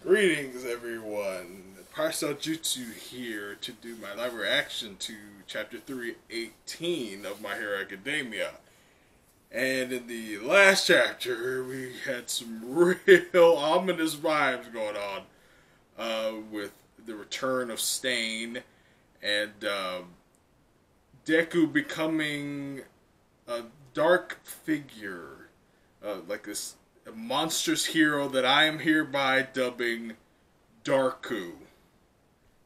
Greetings, everyone. Parcel Jutsu here to do my live reaction to Chapter 318 of My Hero Academia. And in the last chapter, we had some real ominous vibes going on with the return of Stain and Deku becoming a dark figure, like this a monstrous hero that I am hereby dubbing Deku.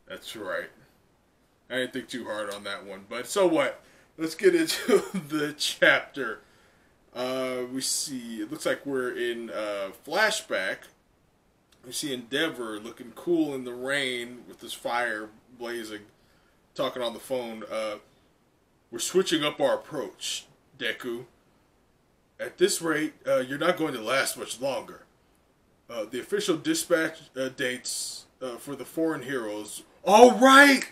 That's right. I didn't think too hard on that one, but so what? Let's get into the chapter. We see, it looks like we're in flashback. We see Endeavor looking cool in the rain with his fire blazing, talking on the phone. We're switching up our approach, Deku. At this rate, you're not going to last much longer. The official dispatch dates for the foreign heroes. All right!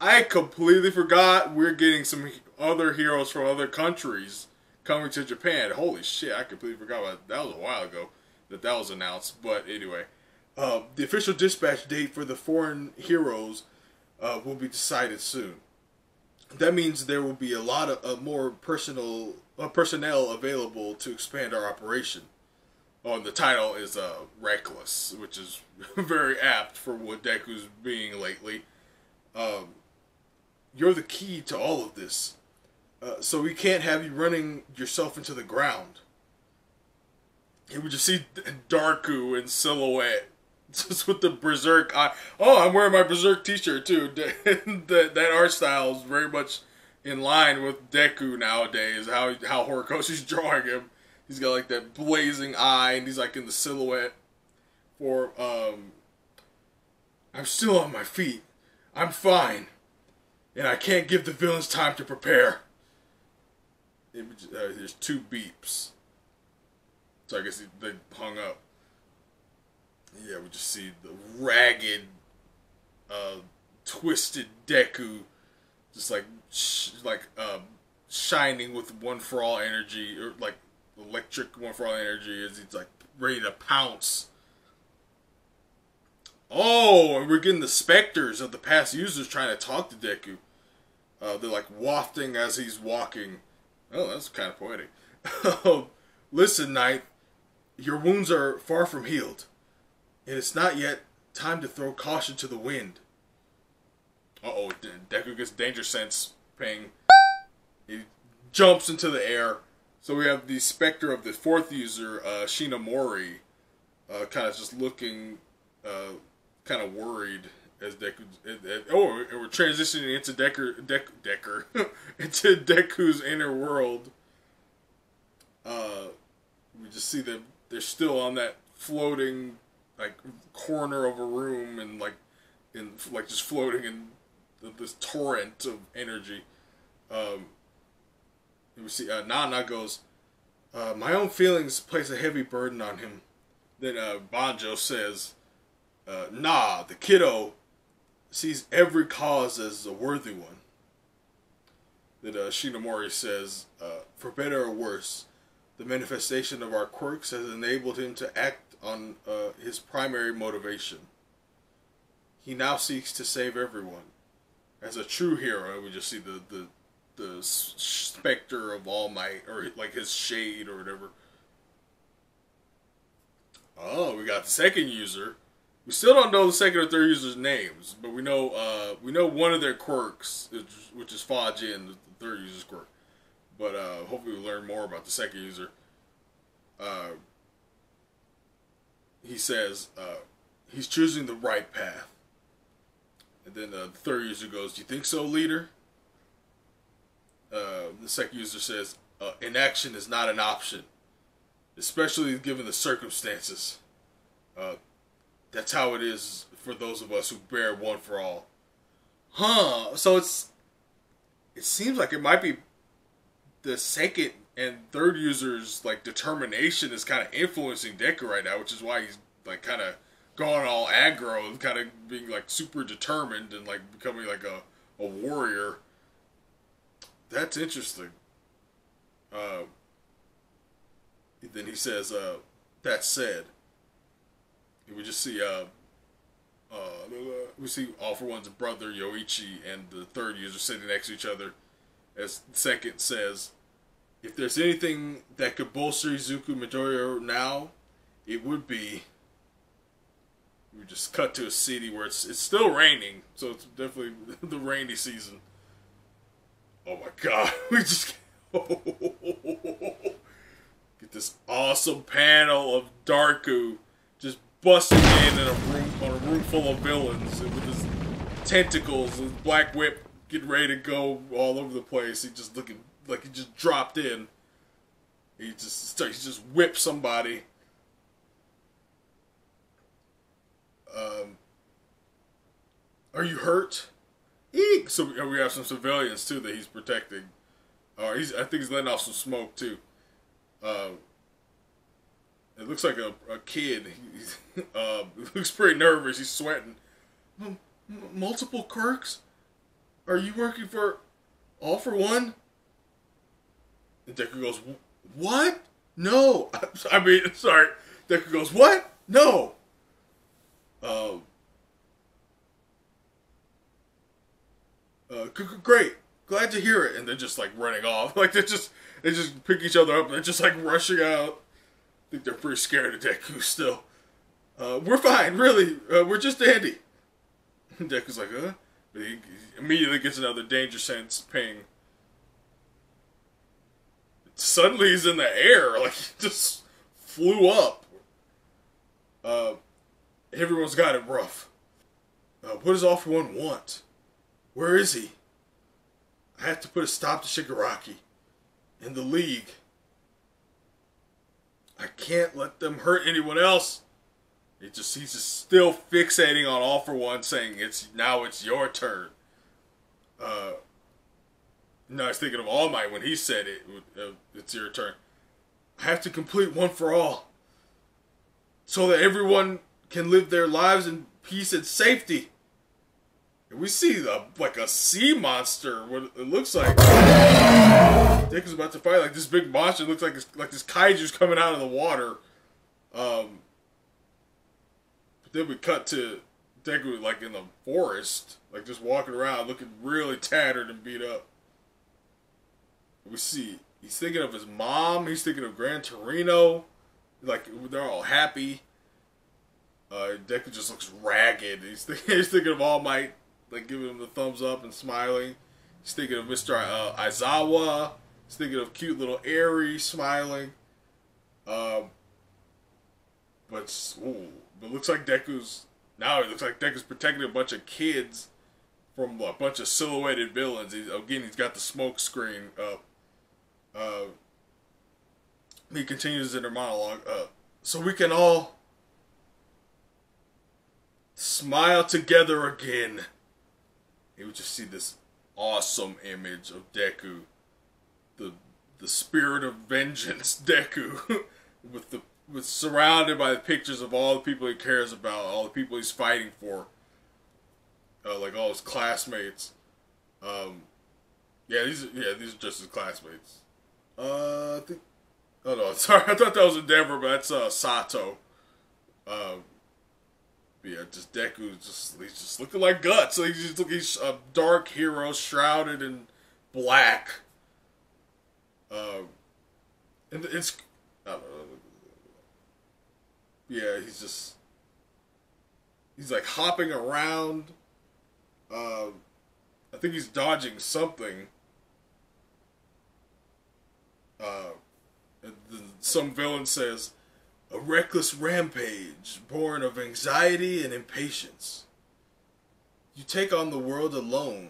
I completely forgot we're getting some other heroes from other countries coming to Japan. Holy shit, I completely forgot about that. That was a while ago that was announced. But anyway, the official dispatch date for the foreign heroes will be decided soon. That means there will be a lot of more personnel available to expand our operation. Oh, and the title is Reckless, which is very apt for what Deku's being lately. You're the key to all of this, so we can't have you running yourself into the ground. And we just see Deku in silhouette, just with the berserk eye. Oh, I'm wearing my berserk t-shirt too. that art style is very much in line with Deku nowadays. How Horikoshi's drawing him. He's got like that blazing eye, and he's like in the silhouette. For I'm still on my feet. I'm fine, and I can't give the villains time to prepare. There's two beeps, so I guess they hung up. Yeah, we just see the ragged, twisted Deku, just like shining with One For All energy, or like electric One For All energy, as he's like ready to pounce. Oh, and we're getting the specters of the past users trying to talk to Deku. They're like wafting as he's walking. Oh, that's kind of poetic. Listen, Knight, your wounds are far from healed. And it's not yet time to throw caution to the wind. Uh-oh, Deku gets danger sense ping. He jumps into the air. So we have the specter of the fourth user, Shinomori, kind of just looking kind of worried as Deku. Oh, and we're transitioning into Decker into Deku's inner world. We just see that they're still on that floating like corner of a room, and like just floating in this torrent of energy. And we see Nana goes, my own feelings place a heavy burden on him. Then Banjo says, nah, the kiddo sees every cause as a worthy one. Then Shinomori says, for better or worse, the manifestation of our quirks has enabled him to act on his primary motivation. He now seeks to save everyone. As a true hero, we just see the specter of All Might, or like his shade or whatever. Oh, we got the second user. We still don't know the second or third user's names, but we know one of their quirks, which is Fajin, the third user's quirk. But hopefully we learn more about the second user. He says he's choosing the right path. And then the third user goes, do you think so, leader? The second user says, inaction is not an option, especially given the circumstances. That's how it is for those of us who bear One For All. Huh, so it seems like it might be the second and third user's like determination is kind of influencing Deku right now, which is why he's like kind of going all aggro and kind of being like super determined and like becoming like a warrior. That's interesting. Then he says, that said, we just see we see All For One's brother Yoichi and the third user sitting next to each other. As the second says, "If there's anything that could bolster Izuku Midoriya now, it would be." We just cut to a city where it's still raining, so it's definitely the rainy season. Oh my god, we just get this awesome panel of Deku just busting in a room full of villains with his tentacles and black whip getting ready to go all over the place. He just looking like he just dropped in. He just whipped somebody. Are you hurt? Eek! So we have some civilians too that he's protecting. I think he's letting off some smoke too. It looks like a kid. He looks pretty nervous. He's sweating. Multiple quirks? Are you working for All For One? And Deku goes, what? No. I mean, sorry. Deku goes, what? No. Great. Glad to hear it. And they're just like running off. Like they just pick each other up and they're just like rushing out. I think they're pretty scared of Deku still. We're fine, really. We're just dandy. And Deku's like, huh? But he immediately gets another danger sense ping. Suddenly he's in the air. Like he just flew up. Everyone's got it rough. What does All For One want? Where is he? I have to put a stop to Shigaraki and the League. I can't let them hurt anyone else. He's just still fixating on All For One, saying now it's your turn. No, I was thinking of All Might when he said it's your turn. I have to complete One For All, so that everyone can live their lives in peace and safety. And we see like a sea monster. What it looks like. Deku's about to fight like this big monster. It looks like this kaiju's coming out of the water. But then we cut to Deku like in the forest, like just walking around, looking really tattered and beat up. We see he's thinking of his mom. He's thinking of Gran Torino. Like they're all happy. Deku just looks ragged. He's thinking of All Might, like giving him the thumbs up and smiling. He's thinking of Mr. Aizawa. He's thinking of cute little Eri smiling. But it looks like Deku's protecting a bunch of kids from a bunch of silhouetted villains. He's got the smoke screen up. He continues in their monologue. So we can all smile together again. You would just see this awesome image of Deku, the spirit of vengeance Deku, with surrounded by the pictures of all the people he cares about, all the people he's fighting for, like all his classmates. These are just his classmates. I think. Oh no, sorry, I thought that was Endeavor, but that's Sato. Yeah, just Deku, he's just looking like guts. Like he's a dark hero shrouded in black. And it's, I don't know. Yeah, he's like hopping around. I think he's dodging something. And then some villain says, "A reckless rampage, born of anxiety and impatience. You take on the world alone,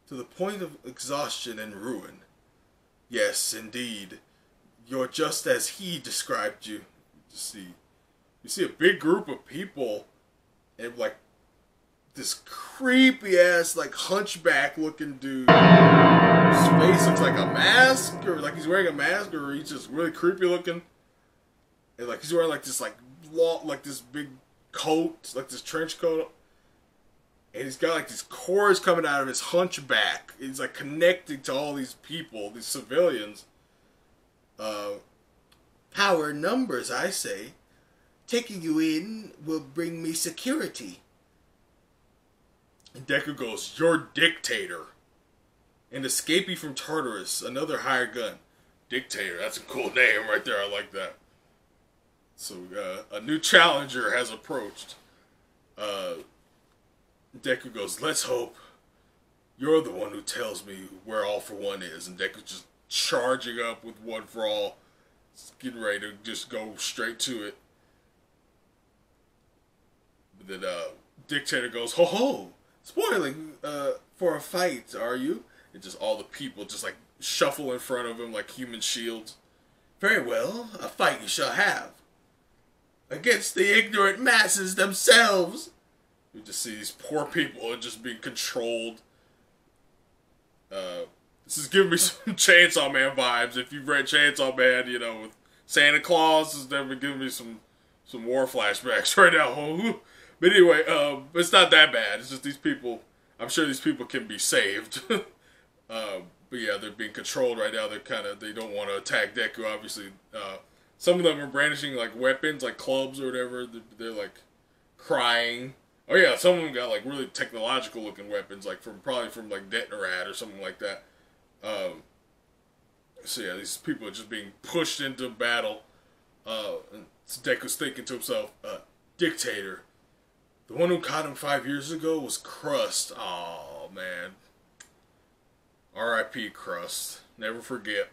to the point of exhaustion and ruin. Yes, indeed, you're just as he described you." You see a big group of people, and like this creepy ass, like hunchback looking dude. His face looks like a mask, or like he's wearing a mask, or he's just really creepy looking. And like he's wearing like this this big coat, like this trench coat, and he's got like these cords coming out of his hunchback. He's like connecting to all these people, these civilians. Power numbers, I say. taking you in will bring me security. And Deku goes, "You're Dictator." And escaping from Tartarus, another hired gun. Dictator, that's a cool name right there. I like that. So a new challenger has approached. Deku goes, "Let's hope you're the one who tells me where All for One is." And Deku's just charging up with One for All, getting ready to just go straight to it. But then Dictator goes, "Ho ho! Spoiling for a fight, are you?" And just all the people just like shuffle in front of him like human shields. "Very well, a fight you shall have. Against the ignorant masses themselves." You just see these poor people are just being controlled. This is giving me some Chainsaw Man vibes. If you've read Chainsaw Man, you know, with Santa Claus, is definitely giving me some war flashbacks right now. But anyway, it's not that bad. It's just these people. I'm sure these people can be saved. But yeah, they're being controlled right now. They don't want to attack Deku. Obviously, some of them are brandishing like weapons, like clubs or whatever. They're like crying. Oh yeah, some of them got like really technological looking weapons, like probably from like Detonarad or something like that. So yeah, these people are just being pushed into battle. And Deku's thinking to himself, "Dictator, the one who caught him 5 years ago was Crust. Oh man, R.I.P. Crust. Never forget."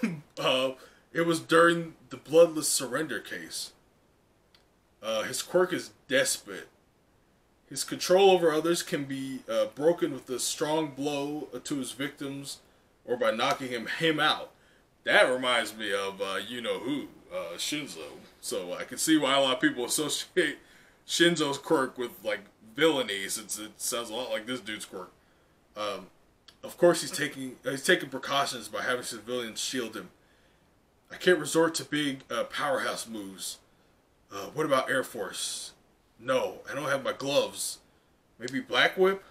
It was during the bloodless surrender case. His quirk is despot. His control over others can be broken with a strong blow to his victims or by knocking him out. That reminds me of you-know-who, Shinzo. So I can see why a lot of people associate Shinzo's quirk with like villainy, since it sounds a lot like this dude's quirk. Of course, he's taking precautions by having civilians shield him. "I can't resort to big powerhouse moves. What about Air Force? No, I don't have my gloves. Maybe Black Whip?"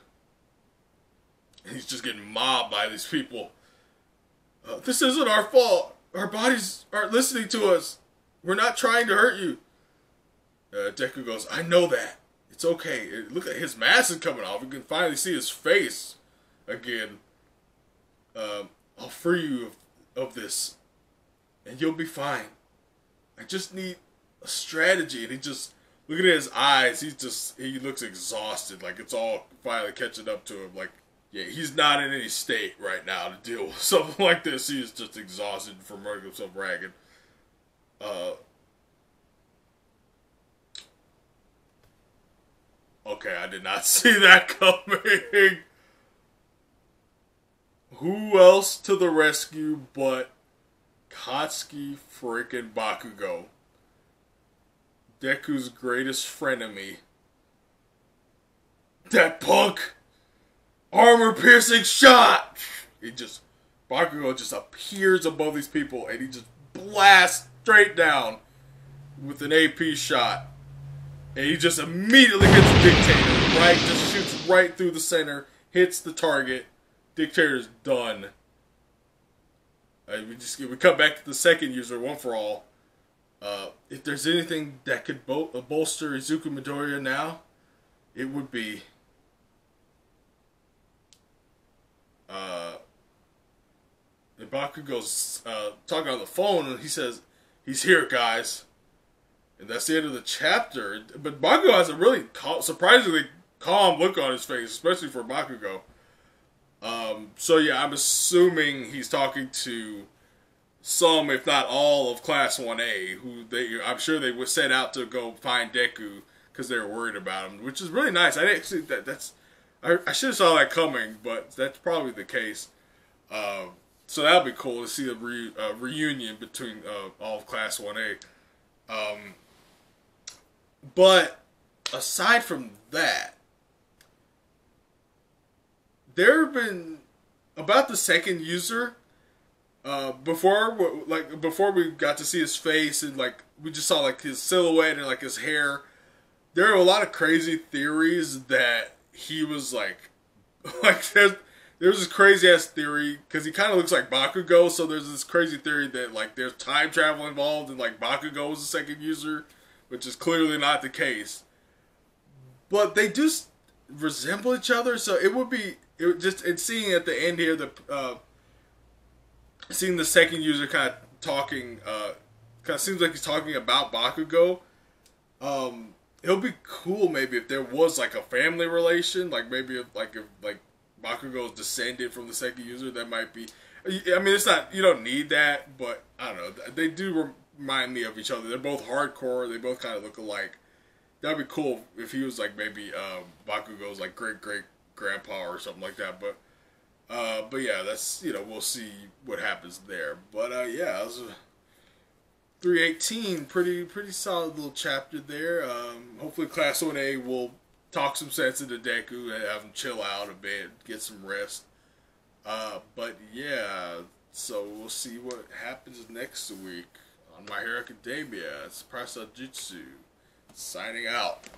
And he's just getting mobbed by these people. "This isn't our fault. Our bodies aren't listening to us. We're not trying to hurt you." Deku goes, "I know that. It's okay. Look at his mask is coming off. We can finally see his face again. I'll free you of this, and you'll be fine. I just need a strategy." And he just, look at his eyes. He looks exhausted. Like it's all finally catching up to him. Like, yeah, he's not in any state right now to deal with something like this. He is just exhausted from running himself ragged. Okay, I did not see that coming. Who else to the rescue but Katsuki freaking Bakugo? Deku's greatest frenemy. That punk! Armor-piercing shot! Bakugo just appears above these people and he just blasts straight down with an AP shot. And he just immediately hits the Dictator, right? Just shoots right through the center, hits the target. Dictator's done. We cut back to the second user, One for All. If there's anything that could bolster Izuku Midoriya now, it would be Bakugo's talking on the phone, and he says, "He's here, guys." And that's the end of the chapter. But Bakugo has a really surprisingly calm look on his face, especially for Bakugo. So yeah, I'm assuming he's talking to some, if not all, of Class 1A, I'm sure they were set out to go find Deku because they were worried about him, which is really nice. I didn't see I should have saw that coming, but that's probably the case. So that'll be cool to see a reunion between all of Class 1A. But aside from that, there have been about the second user. Before we got to see his face and like we just saw like his silhouette and like his hair, there are a lot of crazy theories that he was like there's this crazy ass theory because he kind of looks like Bakugo, so there's this crazy theory that like there's time travel involved and like Bakugo was the second user, which is clearly not the case. But they do resemble each other, so it would be seeing at the end here seeing the second user kind of talking, kind of seems like he's talking about Bakugo. It'll be cool maybe if there was like a family relation, like maybe if Bakugo is descended from the second user. That might be. I mean, it's not, you don't need that, but I don't know. They do remind me of each other. They're both hardcore. They both kind of look alike. That'd be cool if he was like maybe Bakugo's like great grandpa or something like that. But yeah, that's, we'll see what happens there. But yeah, it was a 318, pretty solid little chapter there. Hopefully Class 1A will talk some sense into Deku and have him chill out a bit, get some rest. But yeah, so we'll see what happens next week on My Hero Academia. It's Prasa Jutsu, signing out.